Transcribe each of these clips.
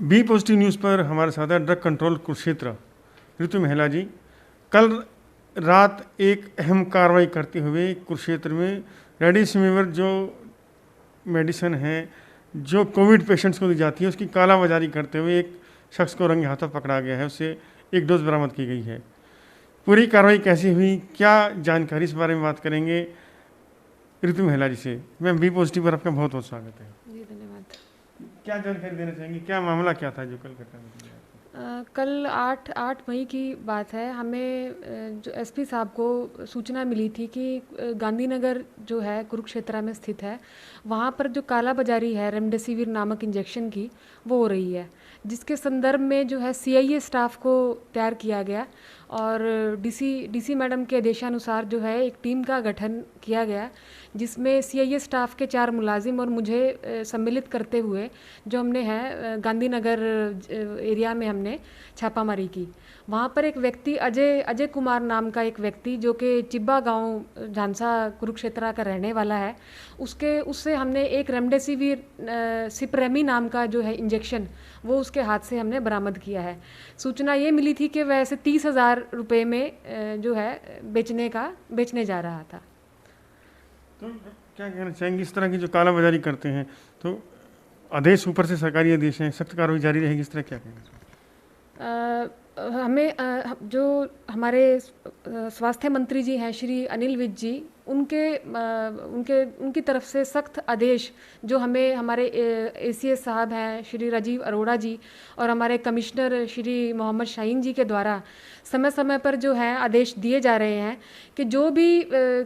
B positive news पर हमारे साथ है ड्रग कंट्रोल कुरुक्षेत्र ऋतु महिला जी। कल रात एक अहम कार्रवाई करते हुए कुरुक्षेत्र में रेमडेसिविर जो मेडिसिन है जो कोविड पेशेंट्स को दी जाती है उसकी कालाबाजारी करते हुए एक शख्स को रंगे हाथों पकड़ा गया है, उससे एक डोज बरामद की गई है। पूरी कार्रवाई कैसी हुई, क्या जानकारी, इस बारे में बात करेंगे ऋतु महिला जी से। मैम, बी पॉजिटिव पर आपका बहुत बहुत स्वागत है जी, धन्यवाद। क्या जानकारी देना चाहेंगे, क्या मामला क्या था जो कल घटना घटी? कल 8 मई की बात है। हमें जो एसपी साहब को सूचना मिली थी कि गांधीनगर जो है कुरुक्षेत्र में स्थित है, वहाँ पर जो काला बाजारी है रेमडेसिविर नामक इंजेक्शन की, वो हो रही है, जिसके संदर्भ में जो है सीआईए स्टाफ को तैयार किया गया और डीसी मैडम के आदेशानुसार जो है एक टीम का गठन किया गया, जिसमें सीआईए स्टाफ के 4 मुलाजिम और मुझे सम्मिलित करते हुए जो हमने है गांधीनगर एरिया में हमने छापामारी की। वहाँ पर एक व्यक्ति अजय कुमार नाम का एक व्यक्ति जो कि चिब्बा गांव झांसा कुरुक्षेत्र का रहने वाला है, उससे हमने एक रेमडेसिविर सिप्रेमी नाम का जो है इंजेक्शन वो उसके हाथ से हमने बरामद किया है। सूचना ये मिली थी कि वह ऐसे 30,000 रुपये में जो है बेचने जा रहा था। तो क्या कहना चाहेंगे, इस तरह की जो कालाबाजारी करते हैं तो आदेश ऊपर से सरकारी आदेश हैं, सख्त कार्रवाई जारी रहेगी, इस तरह क्या कहना चाहेंगे? हमें जो हमारे स्वास्थ्य मंत्री जी हैं श्री अनिल विज जी, उनकी तरफ से सख्त आदेश जो हमें हमारे एसीएस साहब हैं श्री राजीव अरोड़ा जी और हमारे कमिश्नर श्री मोहम्मद शाहीन जी के द्वारा समय समय पर जो है आदेश दिए जा रहे हैं कि जो भी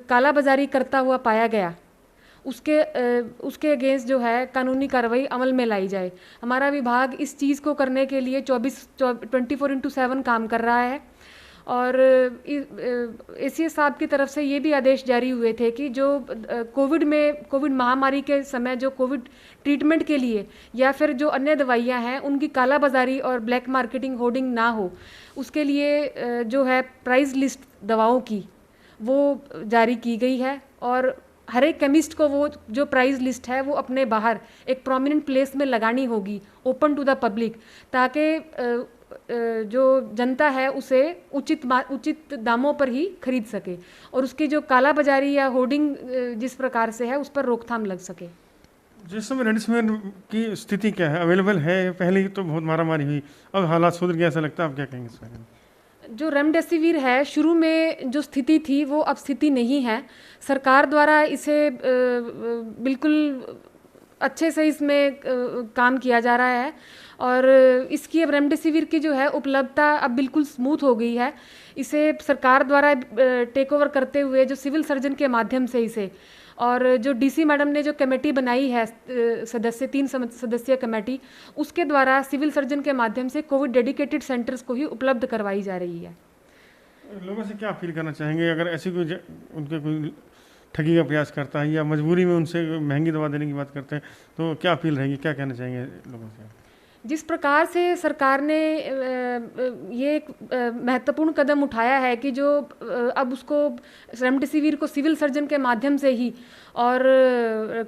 कालाबाजारी करता हुआ पाया गया उसके अगेंस्ट जो है कानूनी कार्रवाई अमल में लाई जाए। हमारा विभाग इस चीज़ को करने के लिए 24/7 काम कर रहा है और एसीएस साहब की तरफ से ये भी आदेश जारी हुए थे कि जो कोविड महामारी के समय जो कोविड ट्रीटमेंट के लिए या फिर जो अन्य दवाइयाँ हैं उनकी कालाबाजारी और ब्लैक मार्केटिंग होर्डिंग ना हो, उसके लिए जो है प्राइस लिस्ट दवाओं की वो जारी की गई है और हर एक केमिस्ट को वो जो प्राइस लिस्ट है वो अपने बाहर एक प्रोमिनेंट प्लेस में लगानी होगी, ओपन टू द पब्लिक, ताकि जो जनता है उसे उचित दामों पर ही खरीद सके और उसकी जो काला बाजारी या होर्डिंग जिस प्रकार से है उस पर रोकथाम लग सके। जिस समय रेमडेसिविर की स्थिति क्या है, अवेलेबल है? पहले ही तो बहुत मारामारी हुई, अब हालात सुधर गया ऐसा लगता है, आप क्या कहेंगे इस बारे में? जो रेमडेसिविर है, शुरू में जो स्थिति थी वो अब स्थिति नहीं है। सरकार द्वारा इसे बिल्कुल अच्छे से इसमें काम किया जा रहा है और इसकी अब रेमडेसिविर की जो है उपलब्धता अब बिल्कुल स्मूथ हो गई है। इसे सरकार द्वारा टेक ओवर करते हुए जो सिविल सर्जन के माध्यम से इसे और जो डीसी मैडम ने जो कमेटी बनाई है 3 सदस्यीय कमेटी, उसके द्वारा सिविल सर्जन के माध्यम से कोविड डेडिकेटेड सेंटर्स को ही उपलब्ध करवाई जा रही है। लोगों से क्या अपील करना चाहेंगे अगर ऐसी कोई ठगी का प्रयास करता है या मजबूरी में उनसे महंगी दवा देने की बात करते हैं, तो क्या अपील रहेगी, क्या कहना चाहेंगे लोगों से? जिस प्रकार से सरकार ने ये एक महत्वपूर्ण कदम उठाया है कि जो अब उसको रेमडेसिविर को सिविल सर्जन के माध्यम से ही और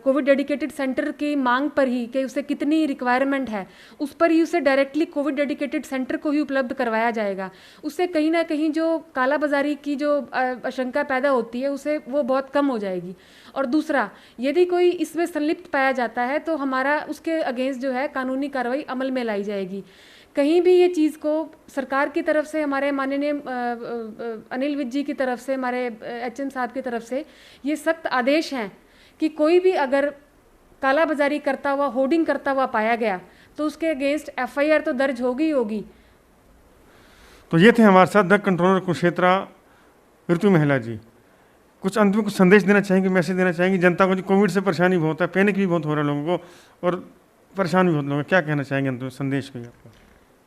कोविड डेडिकेटेड सेंटर की मांग पर ही कि उसे कितनी रिक्वायरमेंट है उस पर ही उसे डायरेक्टली कोविड डेडिकेटेड सेंटर को ही उपलब्ध करवाया जाएगा। उससे कहीं ना कहीं जो कालाबाजारी की जो आशंका पैदा होती है उसे वो बहुत कम हो जाएगी। और दूसरा, यदि कोई इसमें संलिप्त पाया जाता है तो हमारा उसके अगेंस्ट जो है कानूनी कार्रवाई अमल में लाई जाएगी। कहीं भी ये चीज़ को सरकार की तरफ से, हमारे माननीय अनिल विज जी की तरफ से, हमारे एचएम साहब की तरफ से ये सख्त आदेश हैं कि कोई भी अगर कालाबाजारी करता हुआ, होर्डिंग करता हुआ पाया गया तो उसके अगेंस्ट एफआईआर तो दर्ज होगी ही होगी। तो ये थे हमारे साथ ड्रग कंट्रोलर कुरुक्षेत्र ऋतु महिला जी। कुछ अंत में कुछ संदेश देना चाहेंगे, मैसेज देना चाहेंगे जनता को? जो कोविड से परेशानी बहुत है, पैनिक भी बहुत हो रहा है लोगों को और परेशान भी बहुत लोग हैं, क्या कहना चाहेंगे अंत में संदेश को? आपको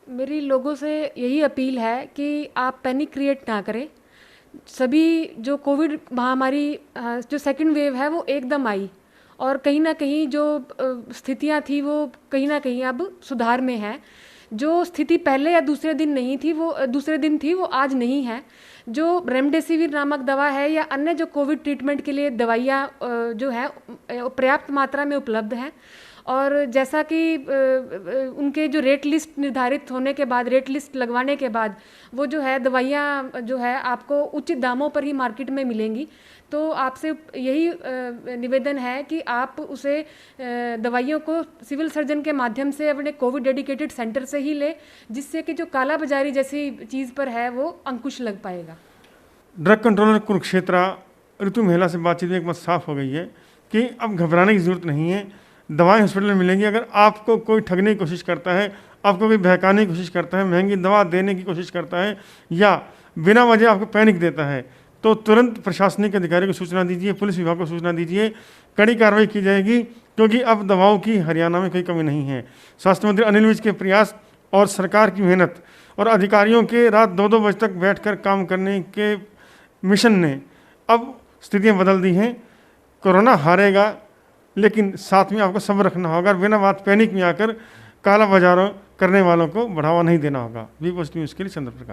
मेरी लोगों से यही अपील है कि आप पैनिक क्रिएट ना करें। सभी जो कोविड महामारी जो सेकंड वेव है वो एकदम आई और कहीं ना कहीं जो स्थितियां थी वो कहीं ना कहीं अब सुधार में है। जो स्थिति पहले या दूसरे दिन थी वो आज नहीं है। जो रेमडेसिविर नामक दवा है या अन्य जो कोविड ट्रीटमेंट के लिए दवाइयाँ जो है पर्याप्त मात्रा में उपलब्ध हैं और जैसा कि उनके जो रेट लिस्ट निर्धारित होने के बाद, रेट लिस्ट लगवाने के बाद वो जो है दवाइयाँ जो है आपको उचित दामों पर ही मार्केट में मिलेंगी। तो आपसे यही निवेदन है कि आप उसे दवाइयों को सिविल सर्जन के माध्यम से अपने कोविड डेडिकेटेड सेंटर से ही ले, जिससे कि जो काला बाजारी जैसी चीज़ पर है वो अंकुश लग पाएगा। ड्रग कंट्रोलर कुरुक्षेत्र ऋतु महिला से बातचीत में एक बात साफ हो गई है कि अब घबराने की ज़रूरत नहीं है। दवाएं हॉस्पिटल में मिलेंगी। अगर आपको कोई ठगने की कोशिश करता है, आपको कोई बहकाने की कोशिश करता है, महंगी दवा देने की कोशिश करता है या बिना वजह आपको पैनिक देता है, तो तुरंत प्रशासनिक अधिकारी को सूचना दीजिए, पुलिस विभाग को सूचना दीजिए। कड़ी कार्रवाई की जाएगी, क्योंकि अब दवाओं की हरियाणा में कोई कमी नहीं है। स्वास्थ्य मंत्री अनिल विज के प्रयास और सरकार की मेहनत और अधिकारियों के रात 2-2 बजे तक बैठकर काम करने के मिशन ने अब स्थितियां बदल दी हैं। कोरोना हारेगा, लेकिन साथ में आपको सब्र रखना होगा। बिना बात पैनिक में आकर काला बाजारों करने वालों को बढ़ावा नहीं देना होगा। वी पोस्ट न्यूज़ के लिए चंद्र प्रकाश।